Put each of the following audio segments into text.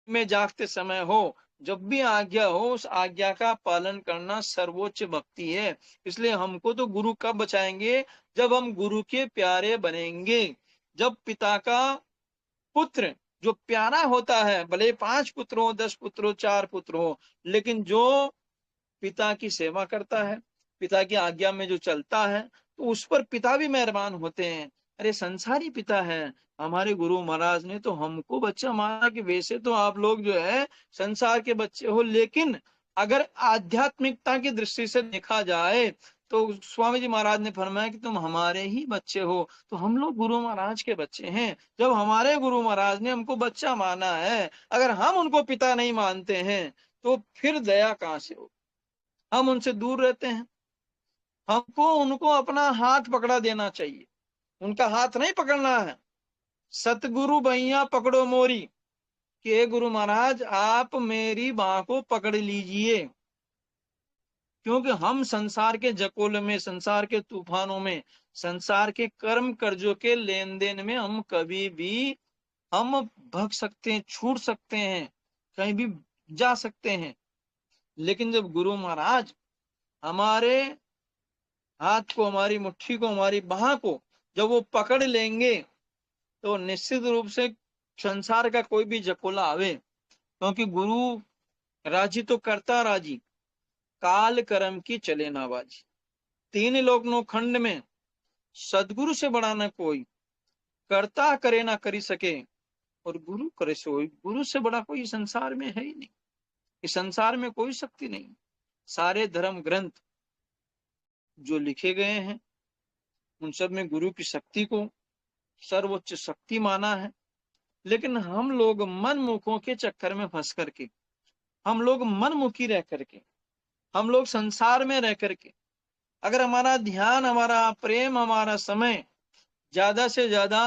में जागते समय हो, जब भी आज्ञा हो उस आज्ञा का पालन करना सर्वोच्च भक्ति है। इसलिए हमको तो गुरु कब बचाएंगे, जब हम गुरु के प्यारे बनेंगे। जब पिता का पुत्र जो प्यारा होता है, भले 5 पुत्र हो, 10 पुत्र हो, 4 पुत्र हो, लेकिन जो पिता की सेवा करता है, पिता की आज्ञा में जो चलता है, तो उस पर पिता भी मेहरबान होते हैं। अरे संसारी पिता है। हमारे गुरु महाराज ने तो हमको बच्चा माना कि वैसे तो आप लोग जो है संसार के बच्चे हो, लेकिन अगर आध्यात्मिकता की दृष्टि से देखा जाए तो स्वामी जी महाराज ने फरमाया कि तुम हमारे ही बच्चे हो। तो हम लोग गुरु महाराज के बच्चे हैं। जब हमारे गुरु महाराज ने हमको बच्चा माना है, अगर हम उनको पिता नहीं मानते हैं, तो फिर दया कहां से हो। हम उनसे दूर रहते हैं। हमको उनको अपना हाथ पकड़ा देना चाहिए, उनका हाथ नहीं पकड़ना है। सतगुरु भैया पकड़ो मोरी, कि हे गुरु महाराज आप मेरी बाह को पकड़ लीजिए। क्योंकि हम संसार के जकोल में, संसार के तूफानों में, संसार के कर्म कर्जों के लेन देन में हम कभी भी हम भग सकते हैं, छूट सकते हैं, कहीं भी जा सकते हैं। लेकिन जब गुरु महाराज हमारे हाथ को, हमारी मुट्ठी को, हमारी बाह को जब वो पकड़ लेंगे, तो निश्चित रूप से संसार का कोई भी जकोला आवे, क्योंकि गुरु राजी तो करता राजी, काल कर्म की चले ना बाजी। 3 लोक खंड में सदगुरु से बड़ा न कोई, करता करे ना करी सके, और गुरु करे सोई। गुरु से बड़ा कोई संसार में है ही नहीं। इस संसार में कोई शक्ति नहीं। सारे धर्म ग्रंथ जो लिखे गए हैं, उन सब में गुरु की शक्ति को सर्वोच्च शक्ति माना है। लेकिन हम लोग मनमुखों के चक्कर में फंस करके, हम लोग मनमुखी रह करके, हम लोग संसार में रह करके, अगर हमारा ध्यान, हमारा प्रेम, हमारा समय ज्यादा से ज्यादा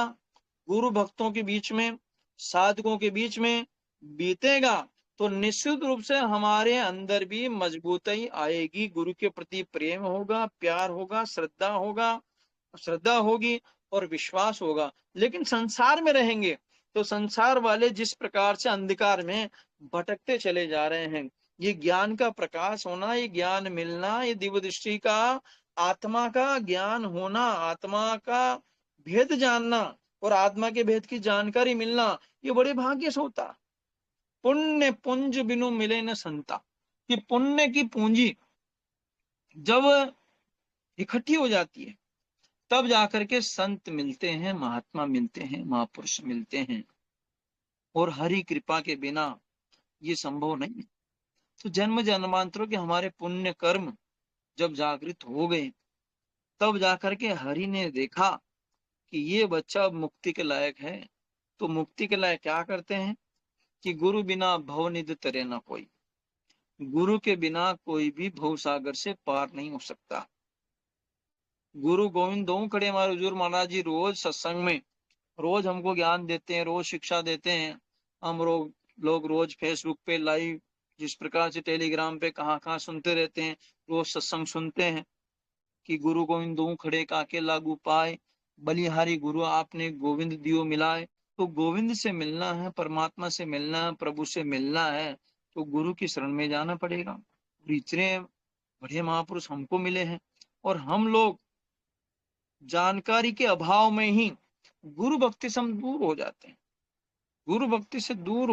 गुरु भक्तों के बीच में, साधकों के बीच में बीतेगा, तो निश्चित रूप से हमारे अंदर भी मजबूती आएगी। गुरु के प्रति प्रेम होगा, प्यार होगा, श्रद्धा होगी और विश्वास होगा। लेकिन संसार में रहेंगे तो संसार वाले जिस प्रकार से अंधकार में भटकते चले जा रहे हैं, ये ज्ञान का प्रकाश होना, ये ज्ञान मिलना, ये दिव्य दृष्टि का, आत्मा का ज्ञान होना, आत्मा का भेद जानना और आत्मा के भेद की जानकारी मिलना, ये बड़े भाग्य से होता। पुण्य पुंज बिनु मिले न संता, कि पुण्य की पूंजी जब इकट्ठी हो जाती है, तब जाकर के संत मिलते हैं, महात्मा मिलते हैं, महापुरुष मिलते हैं। और हरि कृपा के बिना ये संभव नहीं है। तो जन्म जन्मांतरों के हमारे पुण्य कर्म जब जागृत हो गए, तब जाकर के हरि ने देखा कि ये बच्चा अब मुक्ति के लायक है। तो मुक्ति के लायक क्या करते हैं कि गुरु बिना भव निधि तरे ना कोई। गुरु के बिना कोई भी भव सागर से पार नहीं हो सकता। गुरु गोविंद दो खड़े हमारे हुजूर महाराज जी रोज सत्संग में, रोज हमको ज्ञान देते हैं, रोज शिक्षा देते हैं। हम लोग रोज फेसबुक पे लाइव, जिस प्रकार से टेलीग्राम पे कहाँ कहाँ सुनते रहते हैं, रोज सत्संग सुनते हैं कि गुरु गोविंद दो खड़े काके लागू पाए, बलिहारी गुरु आपने गोविंद दियो मिलाए। तो गोविंद से मिलना है, परमात्मा से मिलना है, प्रभु से मिलना है, तो गुरु की शरण में जाना पड़ेगा। और इतने बड़े महापुरुष हमको मिले हैं, और हम लोग जानकारी के अभाव में ही गुरु भक्ति से हम दूर हो जाते हैं। गुरु भक्ति से दूर